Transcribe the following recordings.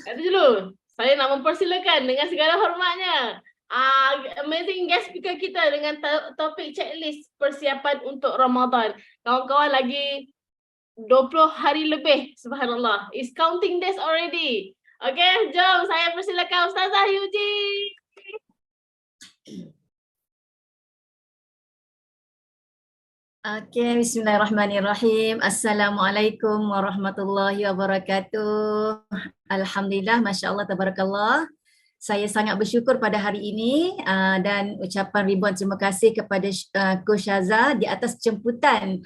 Kata dulu, saya nak mempersilakan dengan segala hormatnya amazing guest speaker kita dengan topik checklist persiapan untuk Ramadan. Kawan-kawan lagi 20 hari lebih, subhanallah. It's counting days already. Okay, jom saya persilakan Ustazah Yuji. Okay, bismillahirrahmanirrahim. Assalamualaikum warahmatullahi wabarakatuh. Alhamdulillah, Masya Allah, Tabarakallah. Saya sangat bersyukur pada hari ini dan ucapan ribuan terima kasih kepada Coach Syaza di atas jemputan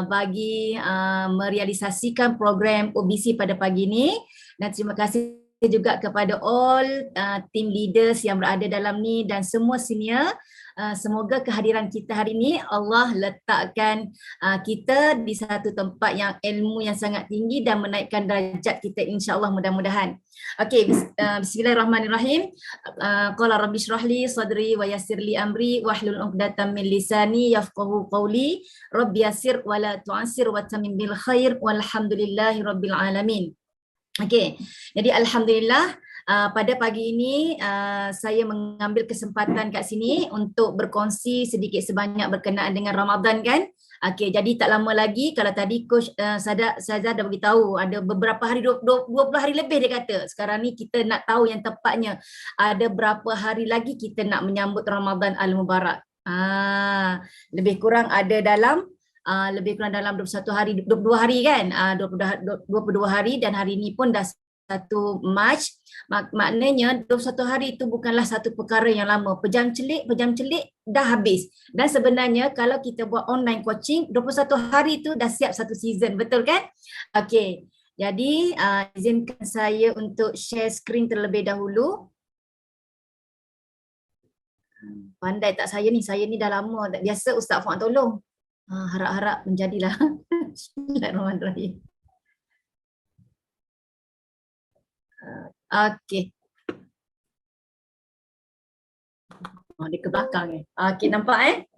bagi merealisasikan program OBC pada pagi ini, dan terima kasih juga kepada all team leaders yang berada dalam ni dan semua senior. Semoga kehadiran kita hari ini Allah letakkan kita di satu tempat yang ilmu yang sangat tinggi dan menaikkan darjat kita, insya-Allah, mudah-mudahan. Okey, bismillahirrahmanirrahim. Qala rabbi shrah li sadri wa yassir li amri wahlul 'uqdatam min lisani yafqahu qawli. Rabbi yassir wa la tu'assir wa tamim bil khair walhamdulillahi rabbil alamin. Okey, jadi alhamdulillah pada pagi ini saya mengambil kesempatan kat sini untuk berkongsi sedikit sebanyak berkenaan dengan Ramadan kan. Okey, jadi tak lama lagi, kalau tadi Coach Saza dah beritahu ada beberapa hari, 20 hari lebih dia kata. Sekarang ni kita nak tahu yang tepatnya ada berapa hari lagi kita nak menyambut Ramadan Al-Mubarak. Lebih kurang ada dalam lebih kurang dalam 21 hari, 22 hari kan, 22 hari, dan hari ini pun dah 1 Mac. Maknanya 21 hari itu bukanlah satu perkara yang lama. Pejam celik dah habis. Dan sebenarnya kalau kita buat online coaching, 21 hari itu dah siap satu season, betul kan? Okey, jadi izinkan saya untuk share screen terlebih dahulu. Pandai tak saya ni dah lama tak biasa, Ustaz Fuad tolong. Harap-harap menjadilah. Bismillahirrahmanirrahim. Okey. Dia ke belakang ni. Okey, nampak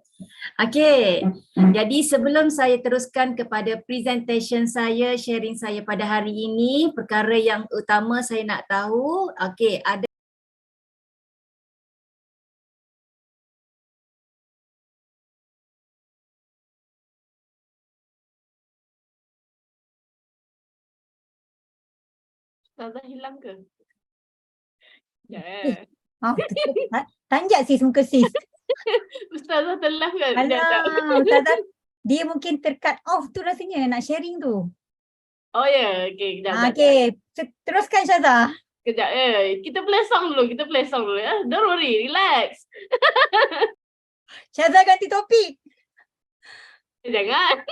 Okey. Jadi sebelum saya teruskan kepada presentation saya, sharing saya pada hari ini, perkara yang utama saya nak tahu, okey, ada Ustazah hilang ke? Tanjak sis muka sis. Ustazah telah ke? Alah, Ustazah, dia mungkin tercut off tu rasanya nak sharing tu. Oh ya, okey, kejap. Okey, teruskan Syazah. Kejap kita play song dulu ya. Don't worry, relax. Syazah ganti topik. Jangan.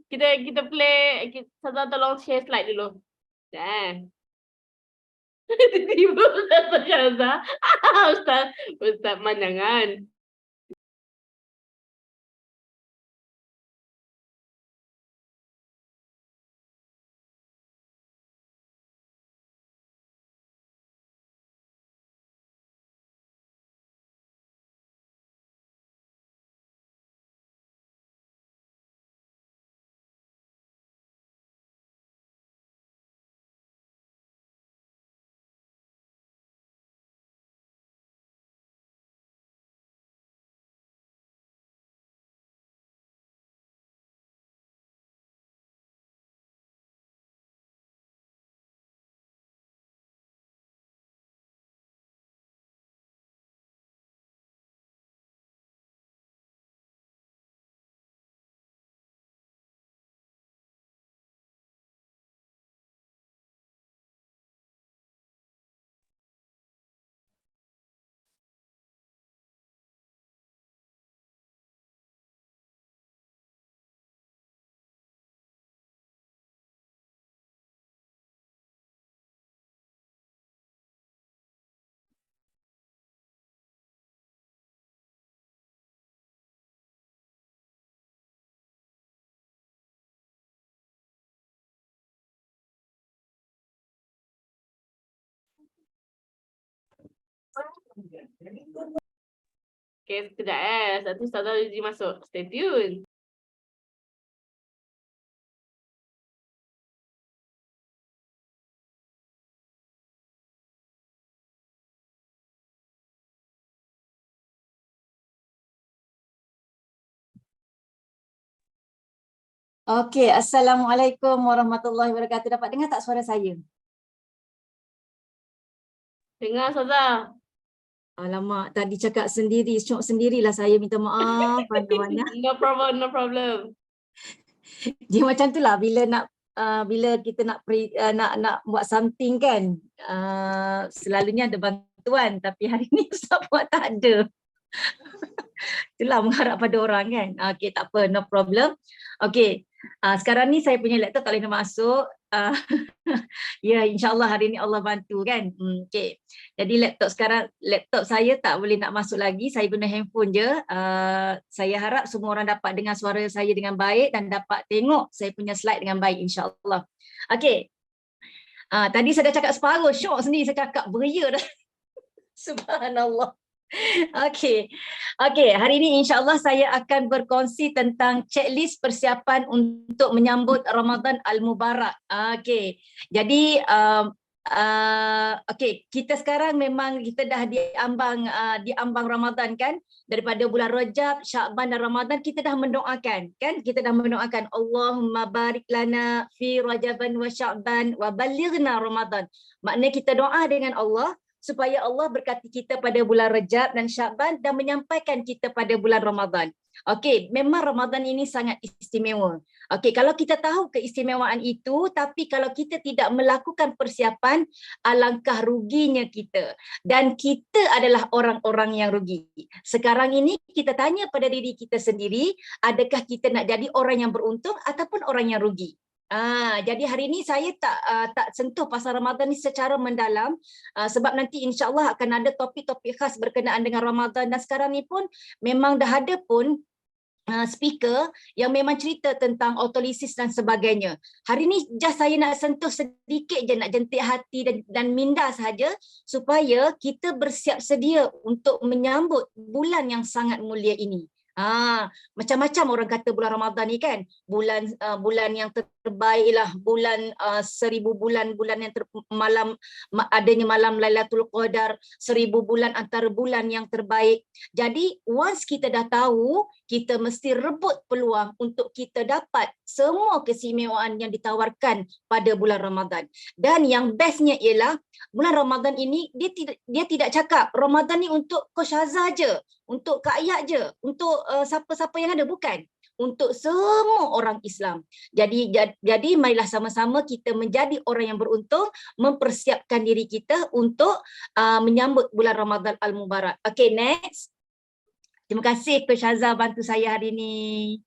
Kita play, Ustazah tolong share slide dulu. Tiba-tiba Ustazah Syazah. Ustaz mandangan. Okay, sekejap satu Ustazah Yuji masuk. Stay tune. Okey, Assalamualaikum warahmatullahi wabarakatuh. Dapat dengar tak suara saya? Dengar Ustazah. Alamak, tadi cakap sendiri, syok sendirilah saya, minta maaf Wana. No problem, no problem. Dia macam tu lah bila nak bila kita nak buat something kan, selalunya ada bantuan, tapi hari ni Ustaz buat tak ada. Itulah mengharap pada orang kan. Okey, tak apa, no problem. Okey, sekarang ni saya punya laptop tak boleh nak masuk. Ya, insyaAllah hari ni Allah bantu kan. Okey, jadi laptop saya tak boleh nak masuk lagi. Saya guna handphone je. Saya harap semua orang dapat dengar suara saya dengan baik dan dapat tengok saya punya slide dengan baik, insyaAllah. Okey, tadi saya dah cakap separuh, syok sendiri saya cakap, beria dah. Subhanallah. Okey, hari ini insyaAllah saya akan berkongsi tentang checklist persiapan untuk menyambut Ramadan Al-Mubarak. Okey, jadi kita sekarang memang kita dah di ambang Ramadan kan, daripada bulan Rajab, Sya'ban dan Ramadan kita dah mendoakan kan, Allahumma barik lana fi Rajaban wa Sya'ban wa balighna Ramadan. Maknanya kita doa dengan Allah supaya Allah berkati kita pada bulan Rajab dan Sya'ban dan menyampaikan kita pada bulan Ramadan. Okey, memang Ramadan ini sangat istimewa. Okey, kalau kita tahu keistimewaan itu, tapi kalau kita tidak melakukan persiapan, alangkah ruginya kita. Dan kita adalah orang-orang yang rugi. Sekarang ini kita tanya pada diri kita sendiri, adakah kita nak jadi orang yang beruntung ataupun orang yang rugi? Jadi hari ini saya tak sentuh pasal Ramadan ni secara mendalam, sebab nanti insya-Allah akan ada topik-topik khas berkenaan dengan Ramadan, dan sekarang ni pun memang dah ada pun speaker yang memang cerita tentang autolisis dan sebagainya. Hari ni just saya nak sentuh sedikit je, nak jentik hati dan minda sahaja supaya kita bersiap sedia untuk menyambut bulan yang sangat mulia ini. Macam-macam orang kata bulan Ramadan ni kan, bulan yang terbaik lah, bulan 1000 bulan yang adanya malam Lailatul Qadar, 1000 bulan antara bulan yang terbaik. Jadi once kita dah tahu, kita mesti rebut peluang untuk kita dapat semua keistimewaan yang ditawarkan pada bulan Ramadan. Dan yang bestnya ialah bulan Ramadan ini dia tidak cakap Ramadan ni untuk Coach Hazza je, untuk Kak Ayat je, untuk siapa-siapa yang ada, bukan. Untuk semua orang Islam. Jadi marilah sama-sama kita menjadi orang yang beruntung, mempersiapkan diri kita untuk menyambut bulan Ramadan Al-Mubarak. Okay, next. Terima kasih Coach Hazza bantu saya hari ini.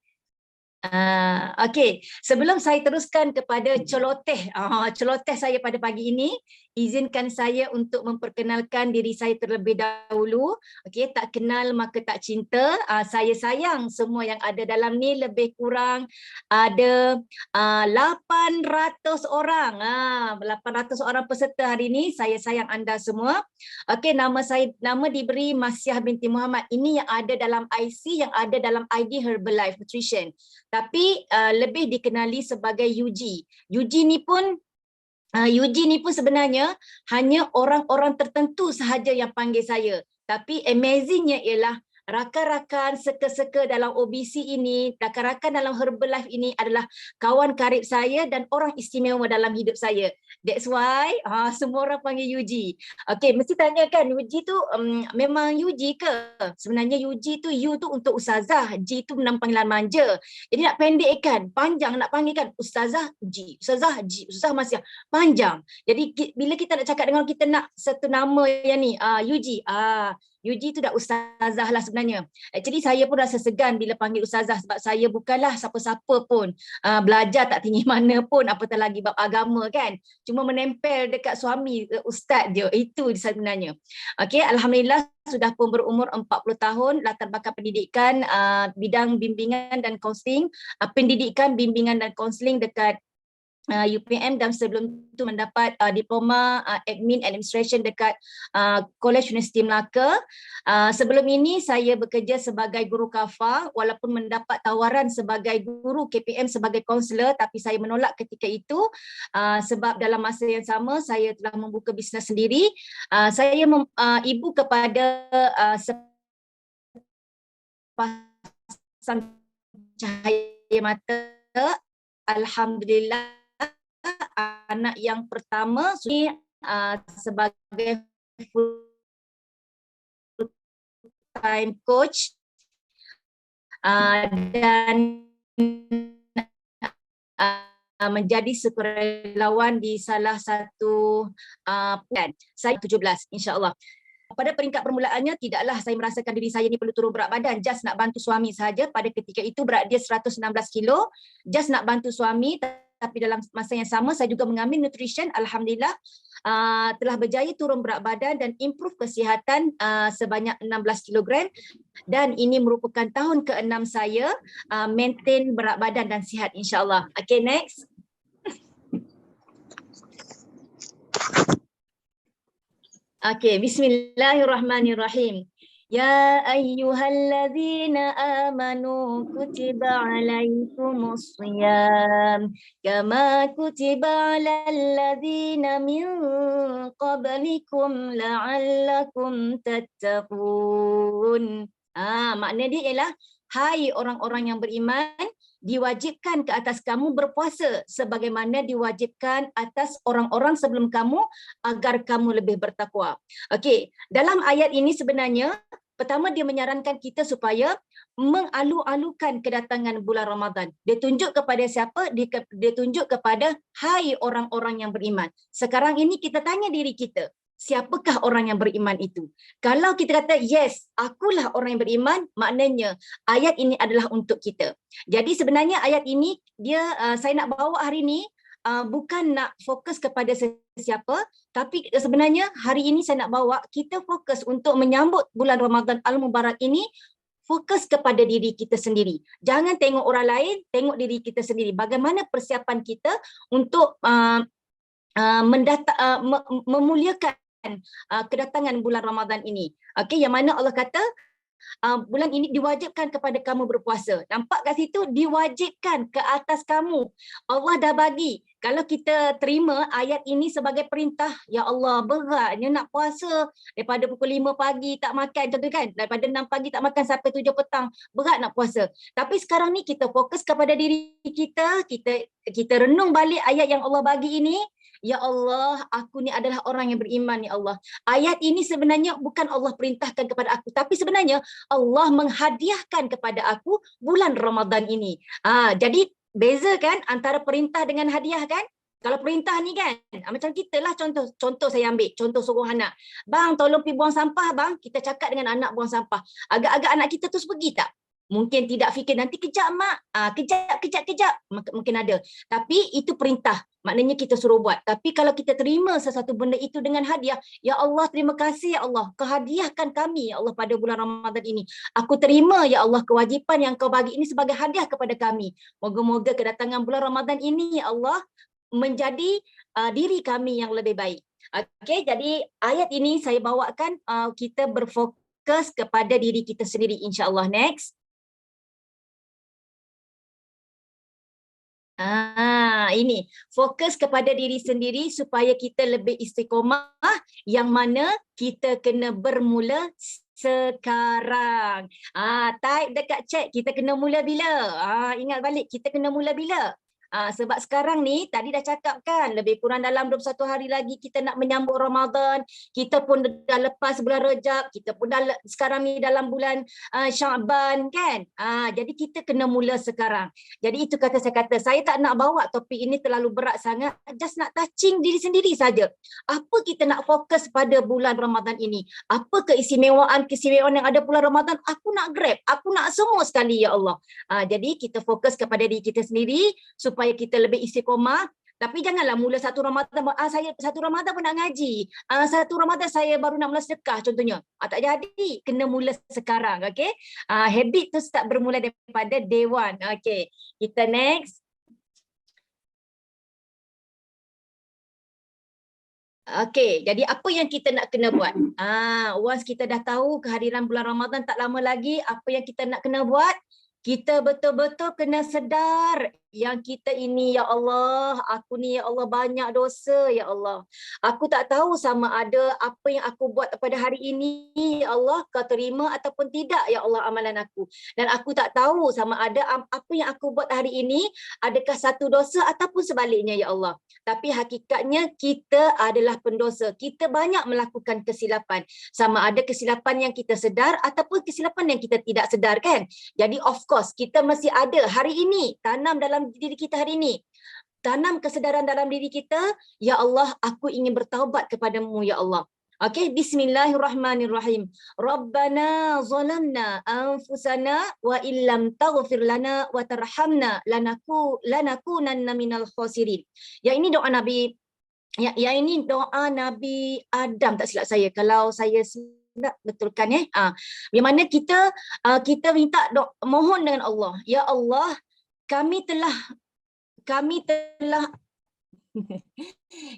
Okey, sebelum saya teruskan kepada celoteh saya pada pagi ini, izinkan saya untuk memperkenalkan diri saya terlebih dahulu. Okey, tak kenal maka tak cinta. Saya sayang semua yang ada dalam ni, lebih kurang ada 800 orang. 800 orang peserta hari ini. Saya sayang anda semua. Okey, nama diberi Masyiah binti Muhammad. Ini yang ada dalam IC, yang ada dalam ID Herbalife Nutrition. Tapi lebih dikenali sebagai UG. UG ni pun sebenarnya hanya orang-orang tertentu sahaja yang panggil saya. Tapi amazingnya ialah rakan-rakan seka-seka dalam OBC ini, rakan-rakan dalam Herbalife ini adalah kawan karib saya dan orang istimewa dalam hidup saya. That's why semua orang panggil UG. Okay, mesti tanya kan, UG tu memang UG ke? Sebenarnya UG tu, U tu untuk Ustazah, G tu nama panggilan manja. Jadi nak pendekkan, panjang nak panggil kan, Ustazah G, Ustazah G, Ustazah Masyiah, panjang. Jadi bila kita nak cakap dengan orang, kita nak satu nama yang ni, UG, UG tu dah Ustazah lah sebenarnya. Actually saya pun rasa segan bila panggil Ustazah sebab saya bukanlah siapa-siapa pun. Belajar tak tinggi mana pun, apatah lagi bab agama kan. Cuma menempel dekat suami ustaz dia, itu sebenarnya. Okey, alhamdulillah sudah pun berumur 40 tahun, latar belakang pendidikan, bidang bimbingan dan kaunseling, pendidikan, bimbingan dan kaunseling dekat UPM, dan sebelum itu mendapat diploma admin administration dekat College Universiti Melaka. Sebelum ini saya bekerja sebagai guru kafah, walaupun mendapat tawaran sebagai guru KPM sebagai kaunselor, tapi saya menolak ketika itu sebab dalam masa yang sama saya telah membuka bisnes sendiri. Saya ibu kepada sepasang cahaya mata, alhamdulillah anak yang pertama sebagai full time coach dan menjadi sukarelawan di salah satu plan. Saya 17 insya-Allah. Pada peringkat permulaannya tidaklah saya merasakan diri saya ni perlu turun berat badan, just nak bantu suami sahaja. Pada ketika itu berat dia 116 kilo, just nak bantu suami, tapi dalam masa yang sama saya juga mengambil nutrition, alhamdulillah telah berjaya turun berat badan dan improve kesihatan sebanyak 16 kilogram, dan ini merupakan tahun ke-6 saya maintain berat badan dan sihat insya-Allah. Okay, next. Okay, bismillahirrahmanirrahim. Ya ayyuhalladzina amanu kutiba alaikumus shiyam kama kutiba alal ladzina min qablikum la'allakum tattaqun. Makna dia ialah, hai orang-orang yang beriman, diwajibkan ke atas kamu berpuasa sebagaimana diwajibkan atas orang-orang sebelum kamu agar kamu lebih bertakwa. Okey, dalam ayat ini sebenarnya pertama dia menyarankan kita supaya mengalu-alukan kedatangan bulan Ramadan. Dia tunjuk kepada siapa? Dia tunjuk kepada hai orang-orang yang beriman. Sekarang ini kita tanya diri kita, siapakah orang yang beriman itu? Kalau kita kata yes, akulah orang yang beriman, maknanya ayat ini adalah untuk kita. Jadi sebenarnya ayat ini saya nak bawa hari ini bukan nak fokus kepada sesiapa, tapi sebenarnya hari ini saya nak bawa kita fokus untuk menyambut bulan Ramadan Al-Mubarak ini, fokus kepada diri kita sendiri. Jangan tengok orang lain, tengok diri kita sendiri. Bagaimana persiapan kita untuk memuliakan kedatangan bulan Ramadan ini. Okey, yang mana Allah kata bulan ini diwajibkan kepada kamu berpuasa. Nampak kat situ, diwajibkan ke atas kamu. Allah dah bagi. Kalau kita terima ayat ini sebagai perintah, ya Allah beratnya nak puasa. Daripada pukul 5 pagi tak makan, contoh kan. Daripada 6 pagi tak makan sampai 7 petang. Berat nak puasa. Tapi sekarang ni kita fokus kepada diri kita. Kita renung balik ayat yang Allah bagi ini. Ya Allah, aku ni adalah orang yang beriman, ya Allah. Ayat ini sebenarnya bukan Allah perintahkan kepada aku, tapi sebenarnya Allah menghadiahkan kepada aku bulan Ramadan ini. Jadi beza kan antara perintah dengan hadiah kan? Kalau perintah ni kan, macam kita lah contoh saya ambil, contoh suruh anak. Bang, tolong pergi buang sampah bang. Kita cakap dengan anak buang sampah. Agak-agak anak kita terus pergi tak? Mungkin tidak fikir, nanti kejap mak, kejap, mungkin ada. Tapi itu perintah, maknanya kita suruh buat. Tapi kalau kita terima sesuatu benda itu dengan hadiah, ya Allah terima kasih ya Allah, kehadiahkan kami ya Allah pada bulan Ramadan ini. Aku terima ya Allah kewajipan yang kau bagi ini sebagai hadiah kepada kami. Moga-moga kedatangan bulan Ramadan ini ya Allah menjadi diri kami yang lebih baik. Okey, jadi ayat ini saya bawakan kita berfokus kepada diri kita sendiri insya-Allah. Next. Ini fokus kepada diri sendiri supaya kita lebih istiqomah, yang mana kita kena bermula sekarang. Type dekat chat, kita kena mula bila? Ingat balik, kita kena mula bila? Sebab sekarang ni tadi dah cakap kan, lebih kurang dalam 21 hari lagi kita nak menyambut Ramadan. Kita pun dah lepas bulan Rejab, kita pun dah sekarang ni dalam bulan Syaban kan. Jadi kita kena mula sekarang. Jadi itu saya kata, saya tak nak bawa topik ini terlalu berat sangat, just nak touching diri sendiri saja. Apa kita nak fokus pada bulan Ramadan ini? Apa keistimewaan yang ada bulan Ramadan? Aku nak grab, aku nak semua sekali ya Allah. Jadi kita fokus kepada diri kita sendiri supaya kita lebih istiqomah. Tapi janganlah mula satu Ramadan, saya satu Ramadan pun nak ngaji, satu Ramadan saya baru nak mula sedekah contohnya. Tak jadi, kena mula sekarang. Okay, habit tu start bermula daripada day one. Okay, kita next. Okay, jadi apa yang kita nak kena buat? Once kita dah tahu kehadiran bulan Ramadan tak lama lagi, apa yang kita nak kena buat? Kita betul-betul kena sedar yang kita ini ya Allah, aku ni ya Allah banyak dosa ya Allah. Aku tak tahu sama ada apa yang aku buat pada hari ini ya Allah kau terima ataupun tidak ya Allah amalan aku. Dan aku tak tahu sama ada apa yang aku buat hari ini adakah satu dosa ataupun sebaliknya ya Allah. Tapi hakikatnya kita adalah pendosa. Kita banyak melakukan kesilapan. Sama ada kesilapan yang kita sedar ataupun kesilapan yang kita tidak sedar kan. Jadi of course kita masih ada hari ini, tanam dalam diri kita hari ini. Tanam kesedaran dalam diri kita, ya Allah aku ingin bertaubat kepadamu ya Allah. Okey, bismillahirrahmanirrahim. Rabbana zalamna anfusana wa illam taghfir lana wa tarhamna lanakunanna minal khasirin. Ya ini doa Nabi ini doa Nabi Adam tak silap saya. Kalau saya silap betulkan yang mana kita minta mohon dengan Allah. Ya Allah, kami telah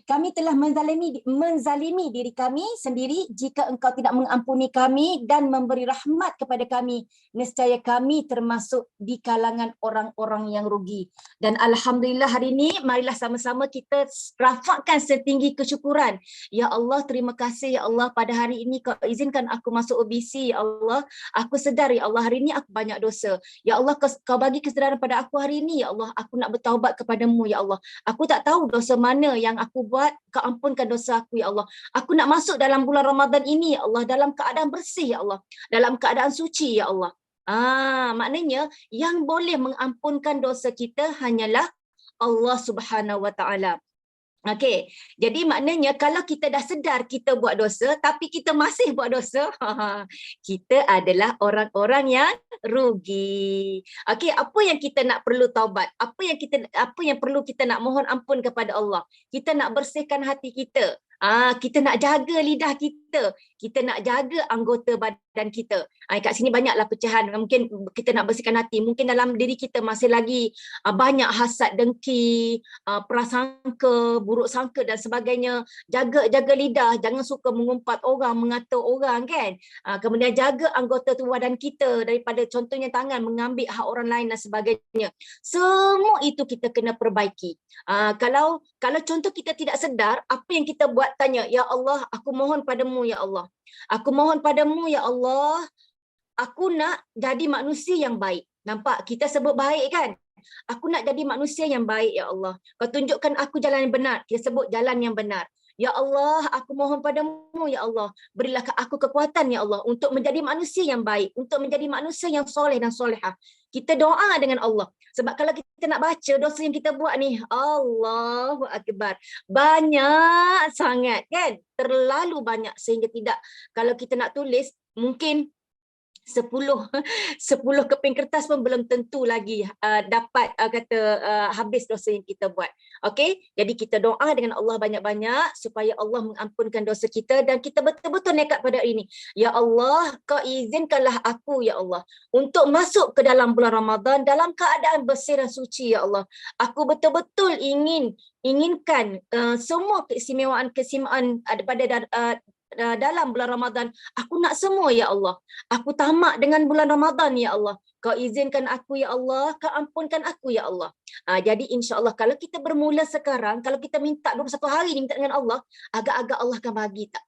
kami telah menzalimi diri kami sendiri jika engkau tidak mengampuni kami dan memberi rahmat kepada kami. Nescaya kami termasuk di kalangan orang-orang yang rugi. Dan alhamdulillah hari ini marilah sama-sama kita rafakkan setinggi kesyukuran. Ya Allah, terima kasih ya Allah pada hari ini kau izinkan aku masuk OBC ya Allah. Aku sedar ya Allah hari ini aku banyak dosa. Ya Allah kau bagi kesedaran pada aku hari ini ya Allah. Aku nak bertaubat kepadamu ya Allah. Aku tak tahu dosa mana yang aku buat, kau ampunkan dosa aku ya Allah. Aku nak masuk dalam bulan Ramadan ini ya Allah dalam keadaan bersih ya Allah, dalam keadaan suci ya Allah. Maknanya yang boleh mengampunkan dosa kita hanyalah Allah Subhanahu Wa Taala. Okey, jadi maknanya kalau kita dah sedar kita buat dosa tapi kita masih buat dosa, kita adalah orang-orang yang rugi. Okey, apa yang kita nak perlu taubat? Apa yang perlu kita nak mohon ampun kepada Allah? Kita nak bersihkan hati kita. Kita nak jaga lidah kita, kita nak jaga anggota badan kita. Kat sini banyaklah pecahan. Mungkin kita nak bersihkan hati, mungkin dalam diri kita masih lagi banyak hasad, dengki, prasangka, buruk sangka dan sebagainya. Jaga lidah, jangan suka mengumpat orang, mengata orang kan. Kemudian jaga anggota tubuh badan kita daripada contohnya tangan mengambil hak orang lain dan sebagainya. Semua itu kita kena perbaiki. Kalau contoh kita tidak sedar, apa yang kita buat tanya, ya Allah, aku mohon padamu ya Allah. Aku mohon padamu ya Allah. Aku nak jadi manusia yang baik. Nampak kita sebut baik kan? Aku nak jadi manusia yang baik ya Allah. Kau tunjukkan aku jalan yang benar. Kita sebut jalan yang benar. Ya Allah, aku mohon padamu ya Allah. Berilah aku kekuatan ya Allah untuk menjadi manusia yang baik, untuk menjadi manusia yang soleh dan solehah. Kita doa dengan Allah. Sebab kalau kita nak baca dosa yang kita buat ni, Allahu Akbar. Banyak sangat kan? Terlalu banyak sehingga tidak, kalau kita nak tulis mungkin 10 keping kertas pun belum tentu lagi dapat habis dosa yang kita buat. Okey, jadi kita doa dengan Allah banyak-banyak supaya Allah mengampunkan dosa kita dan kita betul-betul nekat pada ini. Ya Allah, kau izinkanlah aku ya Allah untuk masuk ke dalam bulan Ramadan dalam keadaan bersih dan suci ya Allah. Aku betul-betul inginkan semua keistimewaan pada dalam bulan Ramadan. Aku nak semua ya Allah. Aku tamak dengan bulan Ramadan ya Allah. Kau izinkan aku ya Allah, kau ampunkan aku ya Allah. Jadi insya-Allah kalau kita bermula sekarang, kalau kita minta 21 hari ni minta dengan Allah, agak-agak Allah akan bagi tak?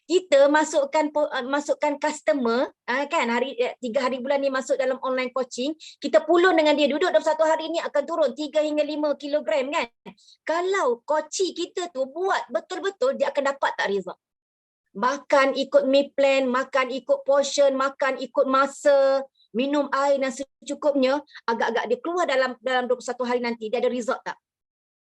Kita masukkan customer kan 3 hari bulan ni masuk dalam online coaching, kita pulun dengan dia, duduk dalam 1 hari ni akan turun 3 hingga 5 kilogram kan. Kalau coaching kita tu buat betul-betul, dia akan dapat tak result? Makan ikut meal plan, makan ikut portion, makan ikut masa, minum air dan secukupnya, agak-agak dia keluar dalam 21 hari nanti, dia ada result tak?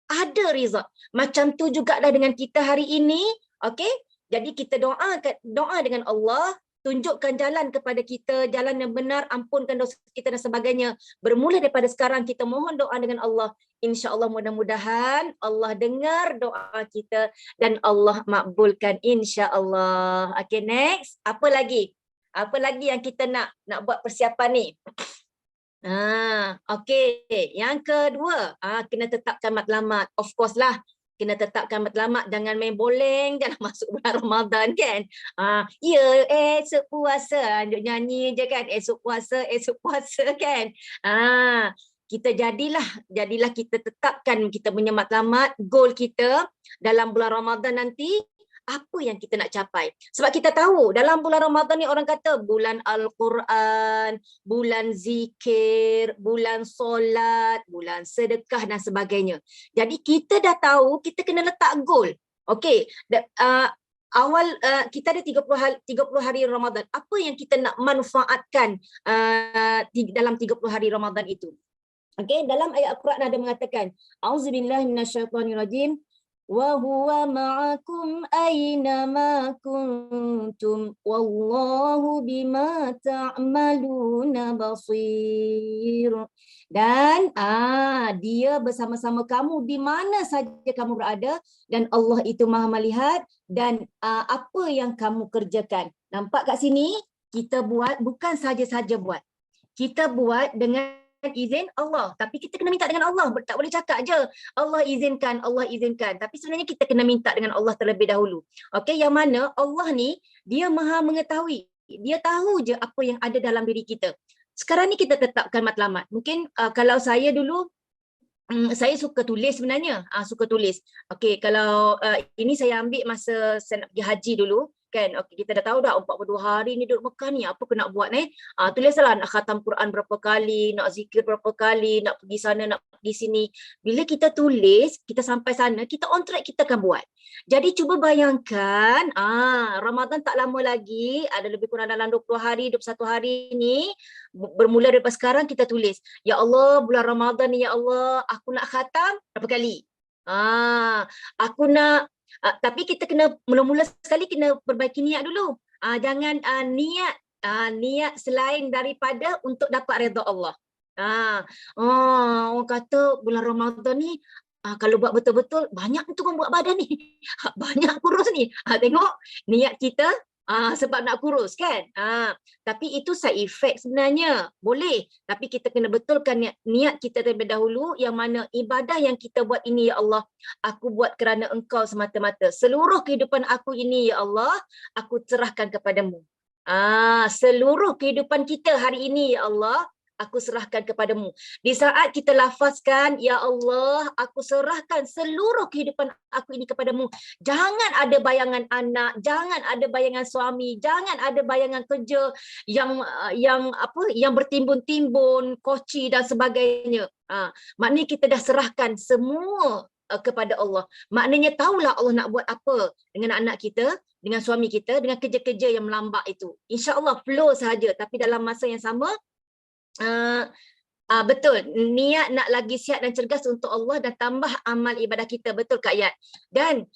Ada result. Macam tu jugalah dengan kita hari ini. Okey, jadi kita doa dengan Allah, tunjukkan jalan kepada kita, jalan yang benar, ampunkan dosa kita dan sebagainya. Bermula daripada sekarang kita mohon doa dengan Allah. InsyaAllah mudah-mudahan Allah dengar doa kita dan Allah makbulkan insya-Allah. Okey, next. Apa lagi? Apa lagi yang kita nak buat persiapan ni? Okey. Yang kedua, kena tetapkan matlamat. Of course lah. Kena tetapkan matlamat, jangan main boleng, jangan masuk bulan Ramadan kan. Esok puasa, nyanyi je kan, esok puasa kan. jadilah kita tetapkan kita punya matlamat, goal kita dalam bulan Ramadan nanti, apa yang kita nak capai. Sebab kita tahu dalam bulan Ramadan ni orang kata bulan Al-Quran, bulan zikir, bulan solat, bulan sedekah dan sebagainya. Jadi kita dah tahu kita kena letak goal. Okey, kita ada 30 hari Ramadan. Apa yang kita nak manfaatkan dalam 30 hari Ramadan itu? Okey, dalam ayat Al-Quran ada mengatakan, Auzubillahi minasyaitonirrajim. Wa huwa ma'akum aina ma kuntum wallahu bima ta'maluna basir. Dan dia bersama-sama kamu di mana saja kamu berada dan Allah itu Maha melihat dan apa yang kamu kerjakan. Nampak kat sini kita buat bukan saja-saja buat. Kita buat dengan izin Allah, tapi kita kena minta dengan Allah, tak boleh cakap je Allah izinkan, tapi sebenarnya kita kena minta dengan Allah terlebih dahulu. Okey, yang mana Allah ni dia Maha mengetahui, dia tahu je apa yang ada dalam diri kita. Sekarang ni kita tetapkan matlamat. Mungkin kalau saya dulu saya suka tulis sebenarnya, suka tulis. Okey, kalau ini saya ambil masa saya nak pergi haji dulu. Kan, okay, kita dah tahu dah 42 hari ni duduk Mekah ni, apa kena buat ni? Tulislah nak khatam Quran berapa kali, nak zikir berapa kali, nak pergi sana, nak pergi sini. Bila kita tulis, kita sampai sana, kita on track, kita akan buat. Jadi cuba bayangkan, Ramadan tak lama lagi, ada lebih kurang dalam 20 hari, 21 hari ni, bermula daripada sekarang kita tulis, ya Allah, bulan Ramadan ni, ya Allah, aku nak khatam berapa kali? Aku nak tapi kita kena mula-mula sekali kena perbaiki niat dulu. Jangan niat selain daripada untuk dapat redha Allah. Orang kata bulan Ramadan ni kalau buat betul-betul banyak tu orang buat badan ni. Banyak kurus ni. Tengok niat kita sebab nak kurus kan. Tapi itu side effect sebenarnya. Boleh. Tapi kita kena betulkan niat kita terlebih dahulu, yang mana ibadah yang kita buat ini, ya Allah, aku buat kerana Engkau semata-mata. Seluruh kehidupan aku ini, ya Allah, aku serahkan kepadamu. Seluruh kehidupan kita hari ini, ya Allah, aku serahkan kepadamu. Di saat kita lafazkan, ya Allah, aku serahkan seluruh kehidupan aku ini kepadamu. Jangan ada bayangan anak, jangan ada bayangan suami, jangan ada bayangan kerja yang bertimbun-timbun, koci dan sebagainya. Maknanya kita dah serahkan semua kepada Allah. Maknanya tahulah Allah nak buat apa dengan anak kita, dengan suami kita, dengan kerja-kerja yang melambak itu. InsyaAllah flow sahaja, tapi dalam masa yang sama betul, niat nak lagi sihat dan cergas untuk Allah dan tambah amal ibadah kita. Betul Kak Yat. Dan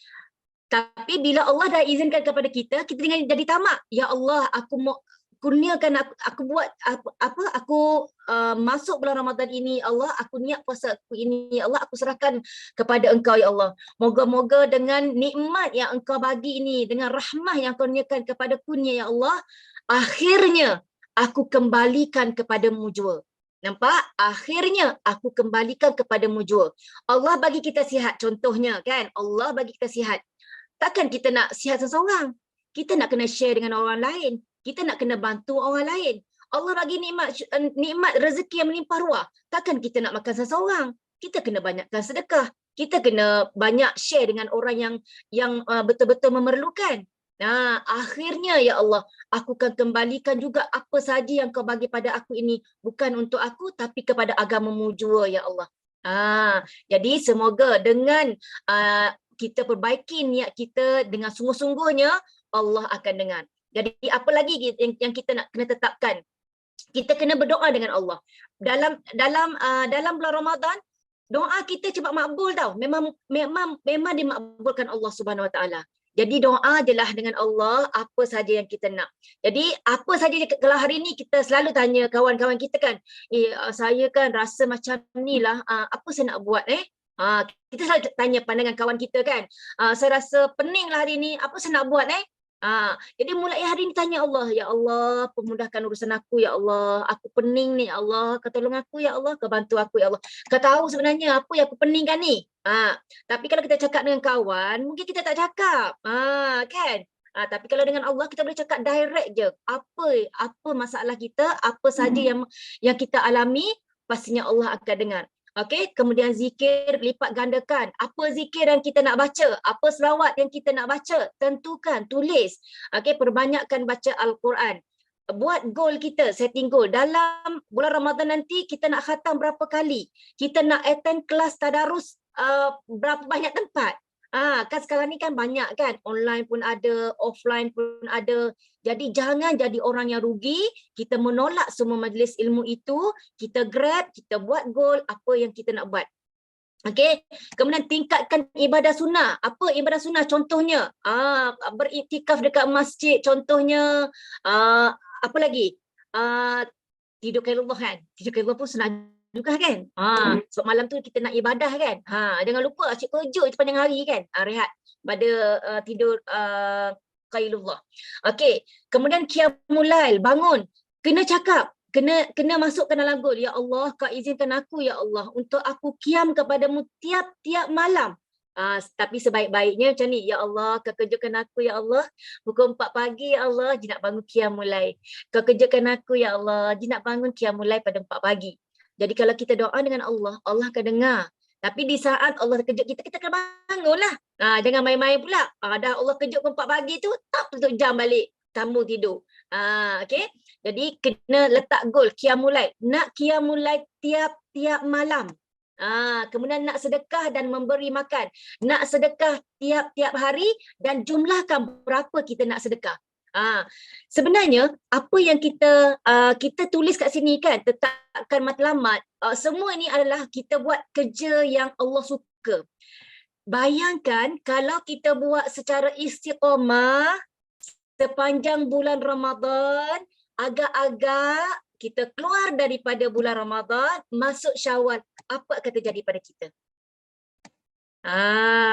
tapi bila Allah dah izinkan kepada kita, kita jangan jadi tamak. Ya Allah, aku mau kurniakan aku buat aku masuk bulan Ramadan ini, Allah, aku niat puasa aku ini, ya Allah, aku serahkan kepada Engkau, ya Allah. Moga-moga dengan nikmat yang Engkau bagi ini, dengan rahmah yang Kau kurniakan kepadaku ni, ya Allah, akhirnya aku kembalikan kepadamu jua. Nampak? Akhirnya aku kembalikan kepadamu jua. Allah bagi kita sihat, contohnya kan, Allah bagi kita sihat. Takkan kita nak sihat seseorang. Kita nak kena share dengan orang lain. Kita nak kena bantu orang lain. Allah bagi nikmat rezeki yang melimpah ruah. Takkan kita nak makan seseorang. Kita kena banyakkan sedekah. Kita kena banyak share dengan orang yang betul-betul memerlukan. Nah, akhirnya ya Allah, aku akan kembalikan juga apa sahaja yang Kau bagi pada aku ini, bukan untuk aku tapi kepada agamamu jua, ya Allah. Jadi semoga dengan kita perbaiki niat kita dengan sungguh-sungguhnya, Allah akan dengar. Jadi apa lagi yang kita nak kena tetapkan? Kita kena berdoa dengan Allah. Dalam bulan Ramadan, doa kita cepat makbul tau. Memang dimakbulkan Allah Subhanahu Wa Taala. Jadi doa je lah dengan Allah apa saja yang kita nak. Jadi apa saja, kalau hari ni kita selalu tanya kawan-kawan kita kan, saya kan rasa macam ni lah, apa saya nak buat kita selalu tanya pandangan kawan kita kan, saya rasa pening lah hari ni, apa saya nak buat jadi mulai hari ni tanya Allah, ya Allah, pemudahkan urusan aku, ya Allah, aku pening ni, ya Allah, Kau tolong aku, ya Allah, Kau bantu aku, ya Allah. Kau tahu sebenarnya apa yang aku peningkan ni. Tapi kalau kita cakap dengan kawan, mungkin kita tak cakap, kan? Tapi kalau dengan Allah kita boleh cakap direct je. Apa masalah kita, apa saja yang kita alami, pastinya Allah akan dengar. Okey, kemudian zikir lipat gandakan. Apa zikir yang kita nak baca? Apa selawat yang kita nak baca? Tentukan, tulis. Okey, perbanyakkan baca Al-Quran. Buat goal kita, setting goal. Dalam bulan Ramadan nanti kita nak khatam berapa kali? Kita nak attend kelas tadarus berapa banyak tempat? Kan sekarang ni kan banyak kan, online pun ada, offline pun ada. Jadi jangan jadi orang yang rugi, kita menolak semua majlis ilmu itu, kita grab, kita buat goal apa yang kita nak buat. Okey, kemudian tingkatkan ibadah sunnah. Apa ibadah sunnah contohnya? Beriktikaf dekat masjid contohnya. Apa lagi? Tidur qailulah kan. Tidur qailulah pun sunnah juga kan. So malam tu kita nak ibadah kan. Jangan lupa asyik kerja sepanjang hari kan. Rehat pada tidur qailullah. Okey, kemudian qiyamul lail, bangun. Kena cakap, kena masukkan dalam goal. Ya Allah, Kau izinkan aku ya Allah untuk aku qiyam kepadamu tiap-tiap malam. Tapi sebaik-baiknya macam ni, ya Allah, Kau kerjakan aku ya Allah pukul 4 pagi ya Allah, je nak bangun qiyamul lail. Kau kerjakan aku ya Allah, je nak bangun qiyamul lail pada 4 pagi. Jadi kalau kita doa dengan Allah, Allah akan dengar. Tapi di saat Allah kejut kita, kita kena bangunlah. Jangan main-main pula. Dah Allah kejut pukul 4 pagi tu, tak tutup jam balik. Kamu tidur. Okay. Jadi kena letak goal, qiyamul lail. Nak qiyamul lail tiap-tiap malam. Kemudian nak sedekah dan memberi makan. Nak sedekah tiap-tiap hari dan jumlahkan berapa kita nak sedekah. Sebenarnya apa yang kita tulis kat sini kan, tetapkan matlamat, semua ini adalah kita buat kerja yang Allah suka. Bayangkan kalau kita buat secara istiqamah sepanjang bulan Ramadan, agak-agak kita keluar daripada bulan Ramadan, masuk Syawal, apa akan terjadi pada kita?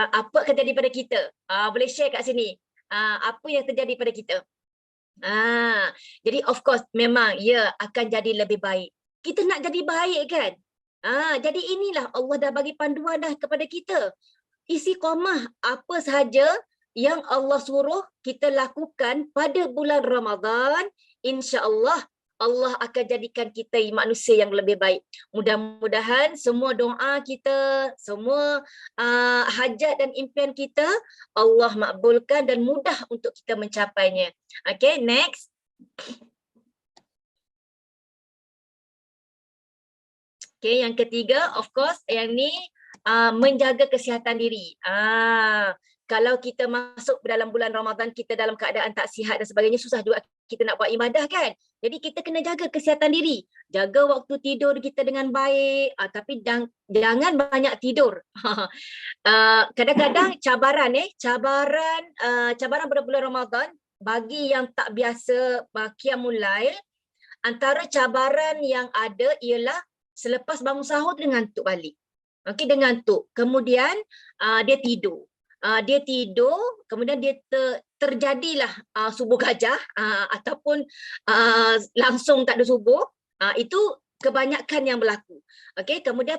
Apa akan terjadi pada kita? Boleh share kat sini. Apa yang terjadi pada kita? Jadi of course memang ya akan jadi lebih baik. Kita nak jadi baik kan? Jadi inilah Allah dah bagi panduan dah kepada kita. Istiqamah apa sahaja yang Allah suruh kita lakukan pada bulan Ramadan, insya-Allah Allah akan jadikan kita manusia yang lebih baik. Mudah-mudahan semua doa kita, semua hajat dan impian kita Allah makbulkan dan mudah untuk kita mencapainya. Okay, next. Okay, yang ketiga, of course, yang ni menjaga kesihatan diri. Kalau kita masuk dalam bulan Ramadan, kita dalam keadaan tak sihat dan sebagainya, susah juga kita nak buat ibadah kan. Jadi kita kena jaga kesihatan diri. Jaga waktu tidur kita dengan baik, tapi jangan banyak tidur. Kadang-kadang cabaran pada bulan Ramadan, bagi yang tak biasa qiyamul lail, antara cabaran yang ada ialah selepas bangun sahur dia ngantuk balik. Okey, dia ngantuk. Kemudian dia tidur. Kemudian dia terjadilah subuh gajah ataupun langsung tak ada subuh. Itu kebanyakan yang berlaku. Okey, kemudian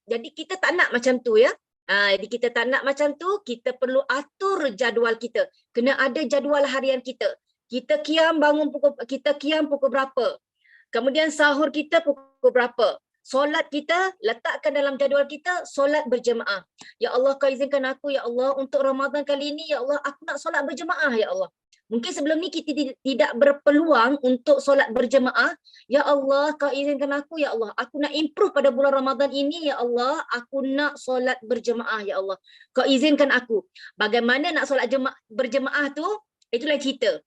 jadi kita tak nak macam tu ya. Jadi kita tak nak macam tu, kita perlu atur jadual kita. Kena ada jadual harian kita. Kita qiyam pukul berapa? Kemudian sahur kita pukul berapa? Solat kita, letakkan dalam jadual kita, solat berjemaah. Ya Allah, Kau izinkan aku, ya Allah, untuk Ramadan kali ini, ya Allah, aku nak solat berjemaah, ya Allah. Mungkin sebelum ni kita tidak berpeluang untuk solat berjemaah. Ya Allah, Kau izinkan aku, ya Allah. Aku nak improve pada bulan Ramadan ini, ya Allah. Aku nak solat berjemaah, ya Allah. Kau izinkan aku. Bagaimana nak solat berjemaah tu, itulah cerita.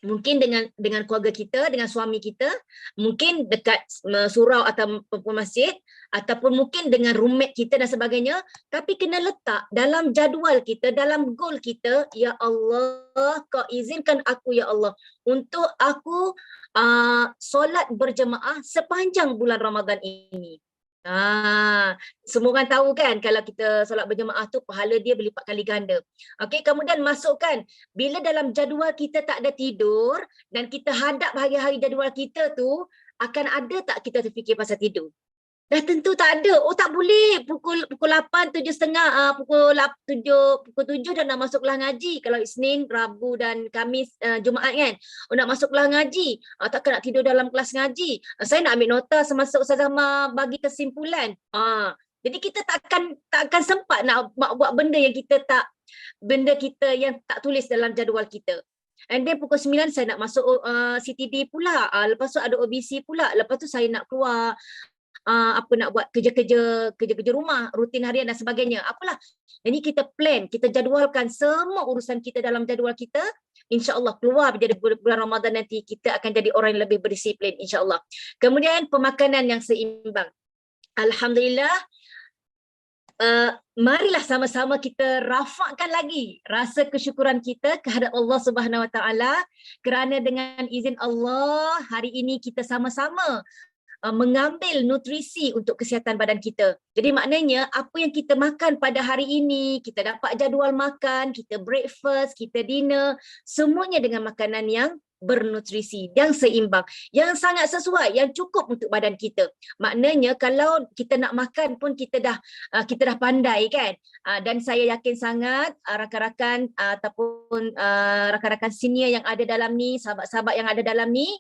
Mungkin dengan keluarga kita, dengan suami kita, mungkin dekat surau atau masjid, ataupun mungkin dengan roommate kita dan sebagainya, tapi kena letak dalam jadual kita, dalam goal kita, ya Allah, Kau izinkan aku ya Allah untuk aku solat berjemaah sepanjang bulan Ramadan ini. Semua orang tahu kan kalau kita solat berjemaah tu pahala dia berlipat kali ganda. Okey, kemudian masukkan bila dalam jadual kita tak ada tidur dan kita hadap hari-hari jadual kita tu, akan ada tak kita terfikir pasal tidur? Dah tentu tak ada. Oh tak boleh. Pukul 8, 7.30, pukul 7 dah nak masuk kelas ngaji. Kalau Isnin, Rabu dan Khamis, Jumaat kan. Oh nak masuk kelas ngaji. Takkan nak tidur dalam kelas ngaji. Saya nak ambil nota semasa Ustazah Ma bagi kesimpulan. Jadi kita takkan sempat nak buat benda yang kita yang tak tulis dalam jadual kita. And then pukul 9 saya nak masuk CTD pula. Lepas tu ada OBC pula. Lepas tu saya nak keluar nak buat kerja-kerja rumah, rutin harian dan sebagainya. Apalah. Jadi kita plan, kita jadualkan semua urusan kita dalam jadual kita. InsyaAllah keluar menjadi bulan Ramadan nanti kita akan jadi orang yang lebih berdisiplin insyaAllah. Kemudian pemakanan yang seimbang. Alhamdulillah. Marilah sama-sama kita rafakkan lagi rasa kesyukuran kita kehadap Allah Subhanahu Wa Taala kerana dengan izin Allah hari ini kita sama-sama mengambil nutrisi untuk kesihatan badan kita. Jadi maknanya apa yang kita makan pada hari ini, kita dapat jadual makan, kita breakfast, kita dinner, semuanya dengan makanan yang bernutrisi, yang seimbang, yang sangat sesuai, yang cukup untuk badan kita. Maknanya kalau kita nak makan pun kita dah pandai kan. Dan saya yakin sangat rakan-rakan ataupun rakan-rakan senior yang ada dalam ni, sahabat-sahabat yang ada dalam ni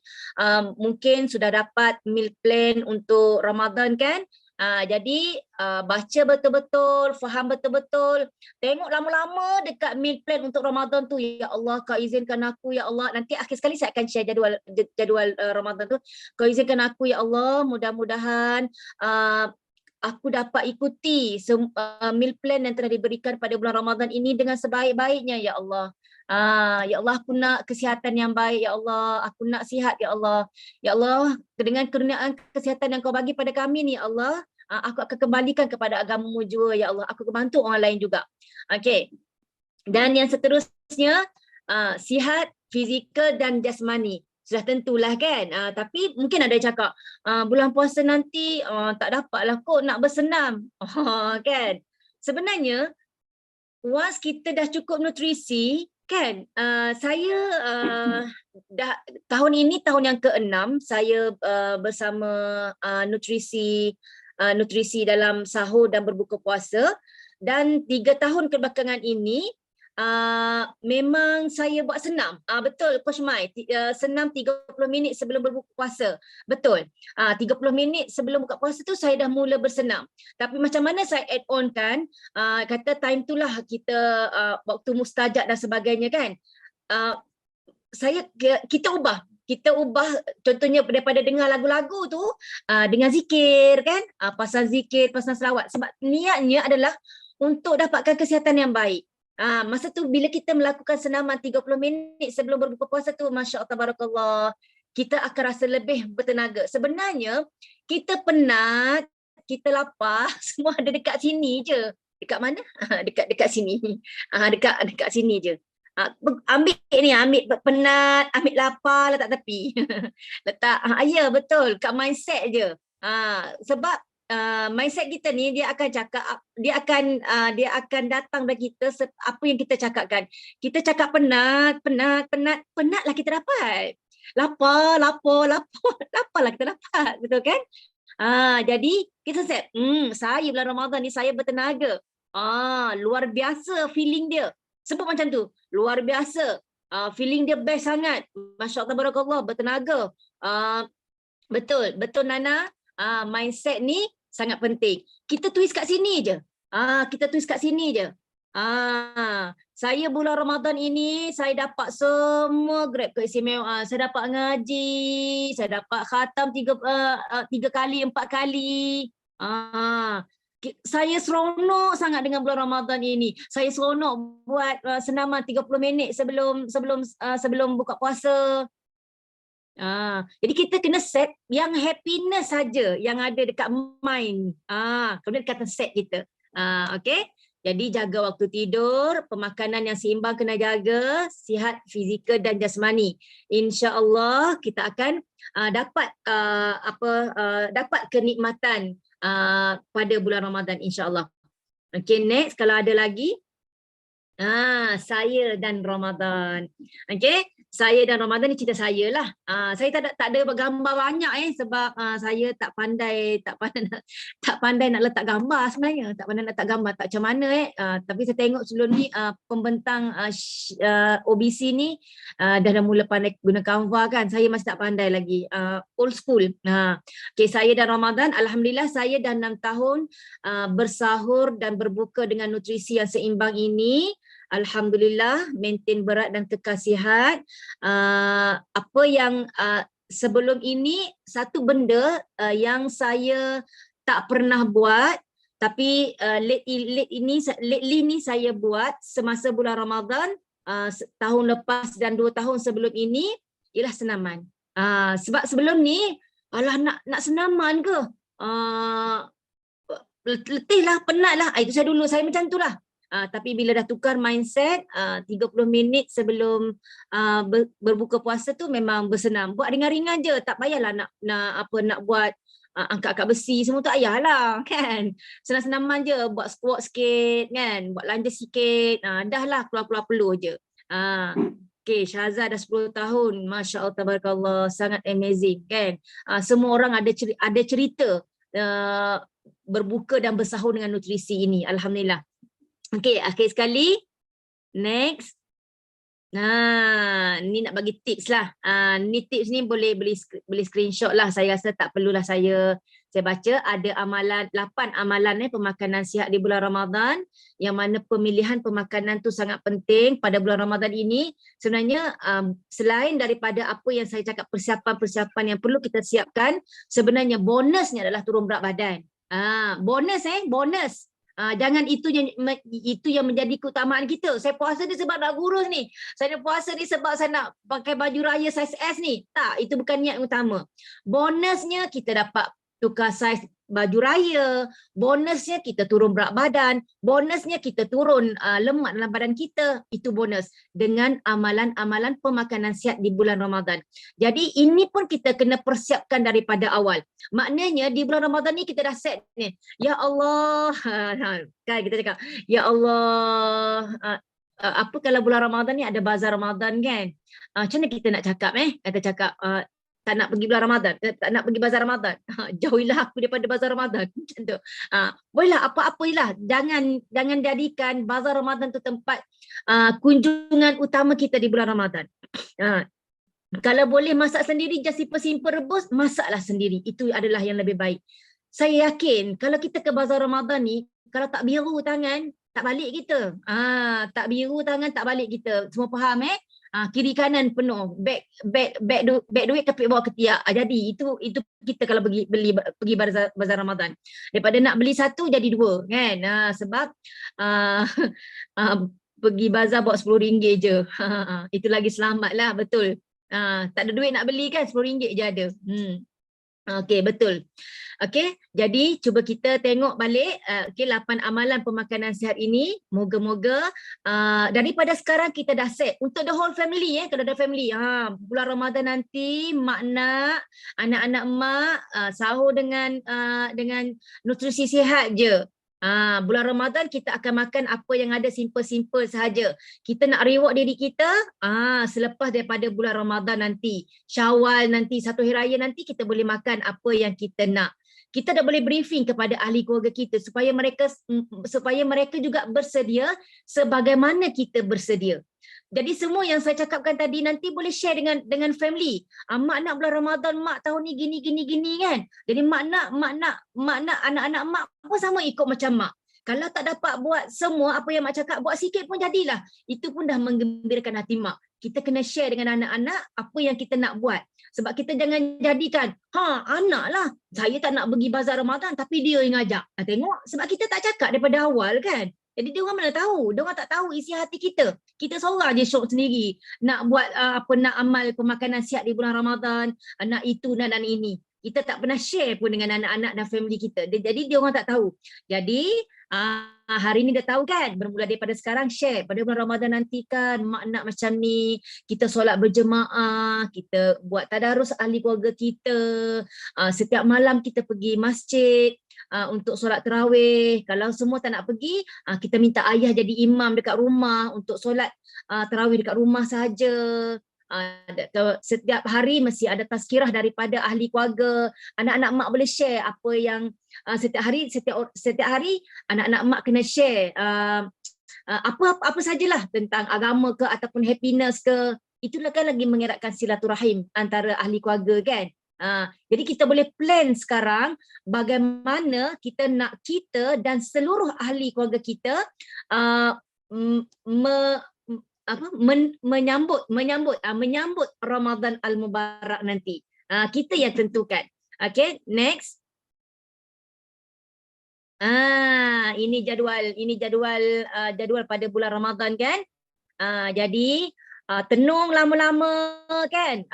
mungkin sudah dapat meal plan untuk Ramadan kan. Jadi baca betul-betul, faham betul-betul, tengok lama-lama dekat meal plan untuk Ramadan tu. Ya Allah, kau izinkan aku ya Allah. Nanti akhir sekali saya akan share jadual Ramadan tu. Kau izinkan aku ya Allah, mudah-mudahan aku dapat ikuti meal plan yang telah diberikan pada bulan Ramadan ini dengan sebaik-baiknya ya Allah. Ya Allah, aku nak kesihatan yang baik ya Allah, aku nak sihat ya Allah. Ya Allah, dengan kurniaan kesihatan yang kau bagi pada kami ni ya Allah, aku akan kembalikan kepada agamamu juga ya Allah. Aku akan bantu orang lain juga. Okey. Dan yang seterusnya, sihat fizikal dan jasmani. Sudah tentulah kan. Tapi mungkin ada yang cakap, bulan puasa nanti tak dapatlah kot nak bersenam. Kan. Sebenarnya, once kita dah cukup nutrisi, kan, saya dah tahun ini tahun yang ke-6 saya bersama nutrisi dalam sahur dan berbuka puasa, dan 3 tahun kebelakangan ini memang saya buat senam. Betul Coach Mai, senam 30 minit sebelum berbuka puasa. Betul. 30 minit sebelum buka puasa tu saya dah mula bersenam. Tapi macam mana saya add on kan, kata time tu lah kita waktu mustajab dan sebagainya kan. Kita ubah contohnya daripada dengar lagu-lagu tu dengan zikir kan, pasal zikir, pasal selawat, sebab niatnya adalah untuk dapatkan kesihatan yang baik. Masa tu bila kita melakukan senaman 30 minit sebelum berbuka puasa tu, Masya Allah, Tabarakallah, kita akan rasa lebih bertenaga. Sebenarnya kita penat, kita lapar, semua ada dekat sini je. Dekat mana? Dekat sini. Dekat sini je. Ambil penat, ambil lapar, letak tepi. Letak, ya betul, kat mindset je. Sebab mindset kita ni dia akan cakap, dia akan datang dari kita apa yang kita cakapkan. Kita cakap penatlah kita dapat. Laparlah kita dapat, betul kan? Jadi kita set, saya bulan Ramadan ni saya bertenaga. Luar biasa feeling dia. Sebut macam tu, luar biasa. Feeling dia best sangat. Masya Allah, Tabarakallah, bertenaga. Betul Nana. Mindset ni sangat penting. Kita tulis kat sini je. Saya bulan Ramadan ini saya dapat semua grade keistimewaan. Saya dapat ngaji, saya dapat khatam 3 kali, 4 kali. Saya seronok sangat dengan bulan Ramadan ini. Saya seronok buat senaman 30 minit sebelum buka puasa. Jadi kita kena set yang happiness saja yang ada dekat mind. Kemudian kata set kita. Okey. Jadi jaga waktu tidur, pemakanan yang seimbang kena jaga, sihat fizikal dan jasmani. Insya-Allah kita akan dapat kenikmatan pada bulan Ramadan insya-Allah. Okey, next kalau ada lagi. Saya dan Ramadan. Okey, saya dan Ramadan ni cerita saya lah. Saya tak ada gambar banyak sebab saya tak pandai tak pandai nak letak gambar sebenarnya. Tak pandai nak letak gambar tak macam mana tapi saya tengok sebelum ni pembentang OBC ni dah mula pandai guna Canva kan. Saya masih tak pandai lagi. Old school. Okay, saya dan Ramadan alhamdulillah saya dah 6 tahun bersahur dan berbuka dengan nutrisi yang seimbang ini. Alhamdulillah maintain berat dan kekal sihat. Apa yang sebelum ini satu benda yang saya tak pernah buat tapi lately ni saya buat semasa bulan Ramadan tahun lepas dan 2 tahun sebelum ini ialah senaman. Sebab sebelum ni alah nak senaman ke? Letih lah, penat lah. Itu saya macam tu lah. Tapi bila dah tukar mindset 30 minit sebelum berbuka puasa tu memang bersenam. Buat ringan-ringan je, tak payahlah nak buat angkat-angkat besi semua tu payahlah kan. Senam-senaman je, buat squat sikit kan, buat lunges sikit, dah lah keluar-keluar peluh je. Okay, Syahzah dah 10 tahun, Masya Allah, tabarakallah, sangat amazing kan. Semua orang ada cerita berbuka dan bersahur dengan nutrisi ini, alhamdulillah. Okay, akhir sekali. Next. Ni nak bagi tips lah. Ni tips ni boleh screenshot lah. Saya rasa tak perlulah saya baca. Ada 8 amalan pemakanan sihat di bulan Ramadan. Yang mana pemilihan pemakanan tu sangat penting pada bulan Ramadan ini. Sebenarnya selain daripada apa yang saya cakap persiapan-persiapan yang perlu kita siapkan, sebenarnya bonusnya adalah turun berat badan. Bonus. Jangan itu yang menjadi keutamaan kita. Saya puasa ni sebab nak kurus ni. Saya puasa ni sebab saya nak pakai baju raya saiz S ni. Tak, itu bukan niat utama. Bonusnya kita dapat tukar saiz baju raya. Bonusnya kita turun berat badan. Bonusnya kita turun lemak dalam badan kita. Itu bonus. Dengan amalan-amalan pemakanan sihat di bulan Ramadan. Jadi ini pun kita kena persiapkan daripada awal. Maknanya di bulan Ramadan ni kita dah set ni. Ya Allah. Kan kita cakap, ya Allah. Apa kalau bulan Ramadan ni ada bazar Ramadan kan? Macam mana kita nak cakap Kita cakap tak nak pergi bulan Ramadan, tak nak pergi bazar Ramadan. Jauhilah aku daripada bazar Ramadan. Macam tu. Bolehlah apa-apalah. Jangan jadikan bazar Ramadan tu tempat kunjungan utama kita di bulan Ramadan. Kalau boleh masak sendiri, just simple rebus, masaklah sendiri. Itu adalah yang lebih baik. Saya yakin kalau kita ke bazar Ramadan ni, kalau tak biru tangan, tak balik kita. Tak biru tangan, tak balik kita. Semua faham kiri kanan penuh, beg duit tapi bawa ketiak. Jadi itu kita kalau pergi bazar Ramadan. Daripada nak beli satu jadi dua kan. Sebab pergi bazar bawa RM10 je. Itu lagi selamat lah, betul. Tak ada duit nak beli kan, RM10 je ada. Okey, betul. Okey, jadi cuba kita tengok balik 8 amalan pemakanan sihat ini. Moga-moga daripada sekarang kita dah set untuk the whole family kalau ada family. Bulan Ramadan nanti mak nak, anak-anak mak sahur dengan nutrisi sihat je. Bulan Ramadan kita akan makan apa yang ada, simple-simple sahaja. Kita nak reward diri kita selepas daripada bulan Ramadan nanti, Syawal nanti, satu hari raya nanti, kita boleh makan apa yang kita nak. Kita dah boleh briefing kepada ahli keluarga kita supaya mereka juga bersedia sebagaimana kita bersedia. Jadi semua yang saya cakapkan tadi nanti boleh share dengan family. Mak nak bulan Ramadan, mak tahun ni gini kan. Jadi mak nak anak-anak mak pun sama ikut macam mak. Kalau tak dapat buat semua apa yang mak cakap, buat sikit pun jadilah. Itu pun dah menggembirakan hati mak. Kita kena share dengan anak-anak apa yang kita nak buat. Sebab kita jangan jadikan, anak lah. Saya tak nak pergi bazar Ramadan tapi dia yang ngajak. Tengok, sebab kita tak cakap daripada awal kan. Jadi dia orang mana tahu? Dia orang tak tahu isi hati kita. Kita seorang je syok sendiri nak buat nak amal pemakanan sihat di bulan Ramadan, nak itu dan ini. Kita tak pernah share pun dengan anak-anak dan family kita. Jadi dia orang tak tahu. Jadi hari ni dah tahu kan, bermula daripada sekarang share. Pada bulan Ramadan nanti kan mak nak macam ni, kita solat berjemaah, kita buat tadarus ahli keluarga kita, setiap malam kita pergi masjid untuk solat tarawih. Kalau semua tak nak pergi, kita minta ayah jadi imam dekat rumah untuk solat tarawih dekat rumah sahaja. Setiap hari mesti ada tazkirah daripada ahli keluarga. Anak-anak mak boleh share apa yang setiap hari anak-anak mak kena share apa sajalah tentang agama ke ataupun happiness ke. Itulah kan lagi mengeratkan silaturahim antara ahli keluarga kan. Jadi kita boleh plan sekarang bagaimana kita nak kita dan seluruh ahli keluarga kita menyambut Ramadan Al-Mubarak nanti. Kita yang tentukan. Okay, next. Ini jadual pada bulan Ramadan kan. Jadi tenung lama-lama kan,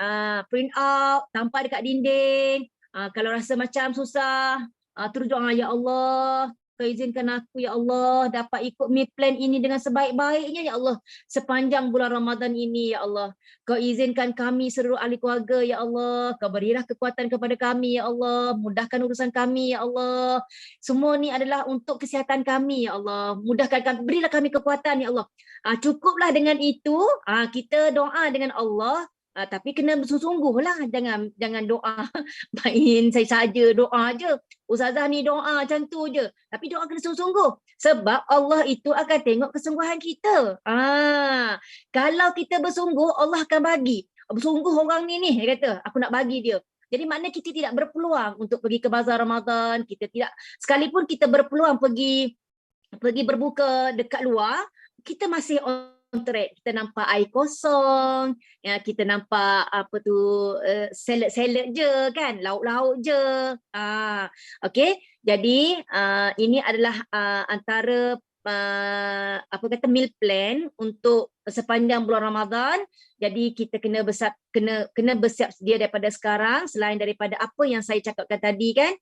print out, tampal dekat dinding. Kalau rasa macam susah, terus doa, ya Allah, kau izinkan aku ya Allah dapat ikut me plan ini dengan sebaik-baiknya ya Allah sepanjang bulan Ramadan ini ya Allah. Kau izinkan kami seluruh ahli keluarga ya Allah, kau berilah kekuatan kepada kami ya Allah, mudahkan urusan kami ya Allah. Semua ni adalah untuk kesihatan kami ya Allah. Mudahkan kami, berilah kami kekuatan ya Allah. Cukuplah dengan itu, kita doa dengan Allah. Tapi kena bersungguh-sungguh lah, jangan doa main saja doa je. Ustazah ni doa macam tu je. Tapi doa kena sungguh-sungguh. Sebab Allah itu akan tengok kesungguhan kita. Kalau kita bersungguh, Allah akan bagi. Bersungguh orang ni dia kata, aku nak bagi dia. Jadi maknanya kita tidak berpeluang untuk pergi ke bazar Ramadan. Kita tidak, sekalipun kita berpeluang pergi berbuka dekat luar, kita masih on track. Kita nampak air kosong, ya, kita nampak salad je kan, lauk-lauk je. Okey, jadi ini adalah antara meal plan untuk sepanjang bulan Ramadan. Jadi kita kena bersiap sedia daripada sekarang. Selain daripada apa yang saya cakapkan tadi kan,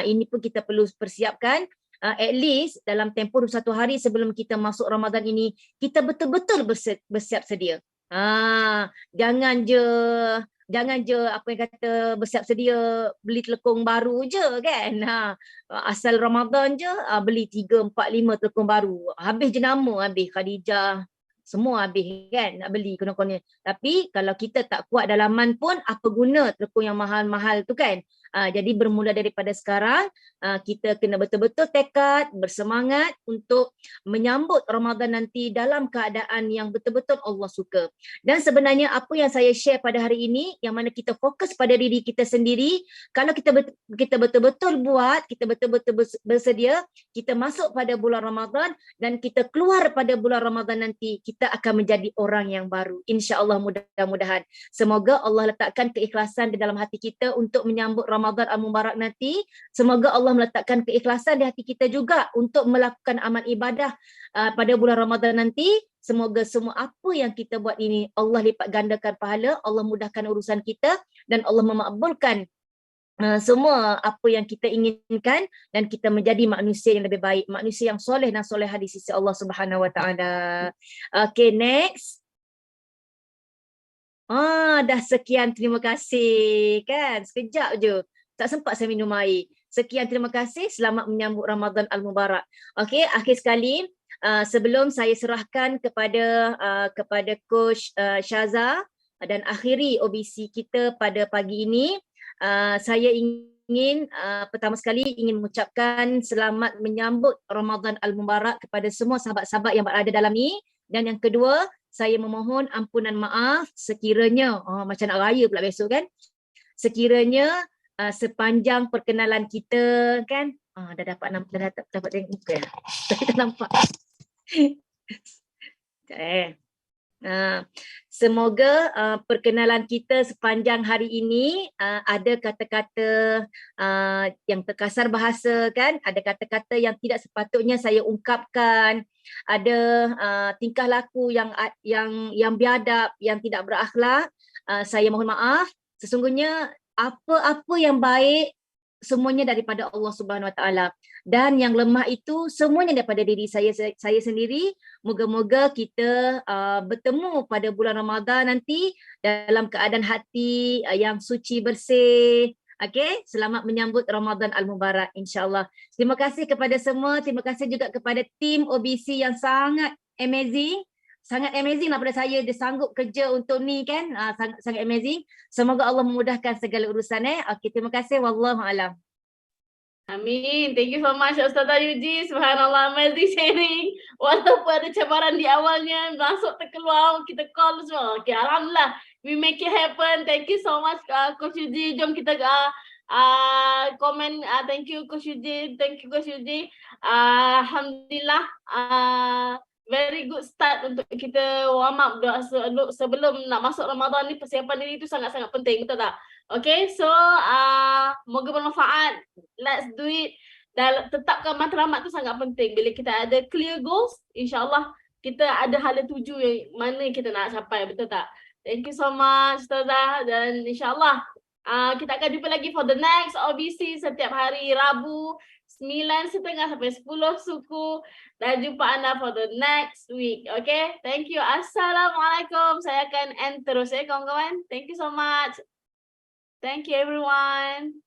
ini pun kita perlu persiapkan. At least dalam tempoh 1 hari sebelum kita masuk Ramadan ini, kita betul-betul bersiap sedia. Jangan je apa yang kata bersiap sedia beli telekung baru je kan. Asal Ramadan je beli 3, 4, 5 telekung baru. Habis jenama, habis Khadijah, semua habis kan nak beli konon-kononnya. Tapi kalau kita tak kuat dalaman pun apa guna telekung yang mahal-mahal tu kan. Jadi bermula daripada sekarang, kita kena betul-betul tekad, bersemangat untuk menyambut Ramadan nanti dalam keadaan yang betul-betul Allah suka. Dan sebenarnya apa yang saya share pada hari ini, yang mana kita fokus pada diri kita sendiri, kalau kita betul-betul buat, kita betul-betul bersedia, kita masuk pada bulan Ramadan dan kita keluar pada bulan Ramadan nanti, kita akan menjadi orang yang baru. InsyaAllah, mudah-mudahan. Semoga Allah letakkan keikhlasan di dalam hati kita untuk menyambut Ramadan Al-Mubarak nanti. Semoga Allah meletakkan keikhlasan di hati kita juga untuk melakukan amal ibadah pada bulan Ramadan nanti. Semoga semua apa yang kita buat ini Allah lipat gandakan pahala, Allah mudahkan urusan kita dan Allah memakbulkan semua apa yang kita inginkan dan kita menjadi manusia yang lebih baik, manusia yang soleh dan solehah di sisi Allah Subhanahu Wa Taala. Okay, next. Dah sekian, terima kasih kan. Sekejap je. Tak sempat saya minum air. Sekian, terima kasih. Selamat menyambut Ramadan Al-Mubarak. Okey, akhir sekali sebelum saya serahkan kepada Coach Syaza dan akhiri OBC kita pada pagi ini, saya ingin pertama sekali ingin mengucapkan selamat menyambut Ramadan Al-Mubarak kepada semua sahabat-sahabat yang berada dalam ni. Dan yang kedua, saya memohon ampunan maaf sekiranya, macam nak raya pula besok kan, sekiranya sepanjang perkenalan kita kan, dah dapat tengok muka ya? Tapi tak nampak. Semoga perkenalan kita sepanjang hari ini ada kata-kata yang terkasar bahasa kan, ada kata-kata yang tidak sepatutnya saya ungkapkan, ada tingkah laku yang biadab, yang tidak berakhlak. Saya mohon maaf. Sesungguhnya apa yang baik semuanya daripada Allah Subhanahu Wa Taala, dan yang lemah itu semuanya daripada diri saya sendiri. Moga-moga kita bertemu pada bulan Ramadan nanti dalam keadaan hati yang suci bersih. Okey, selamat menyambut Ramadan Al-Mubarak insya-Allah. Terima kasih kepada semua, terima kasih juga kepada tim OBC yang sangat amazing. sangat amazing daripada saya, dia sanggup kerja untuk ni kan, sangat amazing. Semoga Allah memudahkan segala urusan. Okey, terima kasih, wallahu alam. Amin. Thank you so much Ustazah Yuji. Subhanallah, amazing sharing. Walaupun ada cabaran di awalnya, masuk terkeluar, kita call semua. Okay, Alhamdulillah. We make it happen. Thank you so much Coach Yuji. Jom kita komen. Thank you Coach Yuji. Thank you Coach Yuji. Alhamdulillah. Very good start untuk kita warm up sebelum nak masuk Ramadan ni. Persiapan diri itu sangat-sangat penting, betul tak? Okay, so moga bermanfaat. Let's do it. Dan tetapkan matlamat tu sangat penting. Bila kita ada clear goals, insyaAllah kita ada hala tuju yang mana kita nak capai, betul tak? Thank you so much Ustazah. Dan insyaAllah kita akan jumpa lagi for the next OBC setiap hari Rabu 9.30 sampai 10 suku. Dan jumpa anda for the next week. Okay, thank you. Assalamualaikum. Saya akan end terus kawan-kawan. Thank you so much. Thank you everyone.